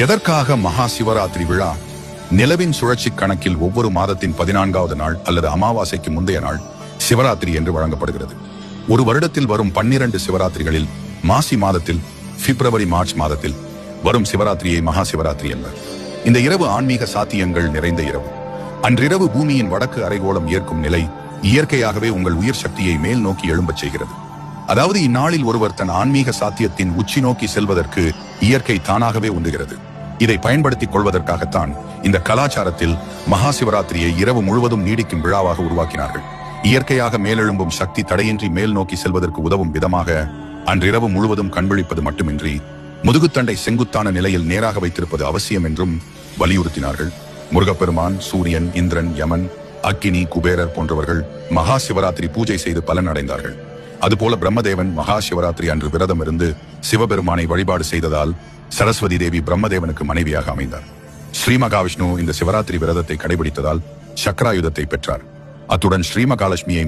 எதற்காக மகா சிவராத்திரி விழா? நிலவின் சுழற்சி கணக்கில் ஒவ்வொரு மாதத்தின் 14வது நாள் அல்லது அமாவாசைக்கு முந்தைய நாள் சிவராத்திரி என்று வழங்கப்படுகிறது. ஒரு வருடத்தில் வரும் 12 சிவராத்திரிகளில் மாசி மாதத்தில், பிப்ரவரி மார்ச் மாதத்தில் வரும் சிவராத்திரியை மகா சிவராத்திரி என்பர். இந்த இரவு ஆன்மீக சாத்தியங்கள் நிறைந்த இரவு. அன்றிரவு பூமியின் வடக்கு அரைகோளம் ஏற்கும் நிலை இயற்கையாகவே உங்கள் உயிர் சக்தியை மேல் நோக்கி எழும்பச் செய்கிறது. அதாவது இந்நாளில் ஒருவர் தன் ஆன்மீக சாத்தியத்தின் உச்சி நோக்கி செல்வதற்கு இயற்கை தானாகவே உந்துகிறது. இதை பயன்படுத்திக் கொள்வதற்காகத்தான் இந்த கலாச்சாரத்தில் மகா சிவராத்திரியை இரவு முழுவதும் நீடிக்கும் விழாவாக உருவாக்கினார்கள். இயற்கையாக மேலெழும்பும் சக்தி தடையின்றி மேல் நோக்கி செல்வதற்கு உதவும் விதமாக அன்றிரவு முழுவதும் கண்விழிப்பது மட்டுமின்றி முதுகுத்தண்டை செங்குத்தான நிலையில் நேராக வைத்திருப்பது அவசியம் என்றும் வலியுறுத்தினார்கள். முருகப்பெருமான், சூரியன், இந்திரன், யமன், அக்கினி, குபேரர் போன்றவர்கள் மகா சிவராத்திரி பூஜை செய்து பலன் அடைந்தார்கள். அதுபோல பிரம்மதேவன் மகா சிவராத்திரி அன்று விரதம் இருந்து சிவபெருமானை வழிபாடு செய்ததால் சரஸ்வதி தேவி பிரம்மதேவனுக்கு மனைவியாக அமைந்தார். ஸ்ரீ மகாவிஷ்ணு இந்த சிவராத்திரி விரதத்தை கடைபிடித்ததால் சக்கராயுதத்தை பெற்றார். அத்துடன் ஸ்ரீ மகாலட்சுமியை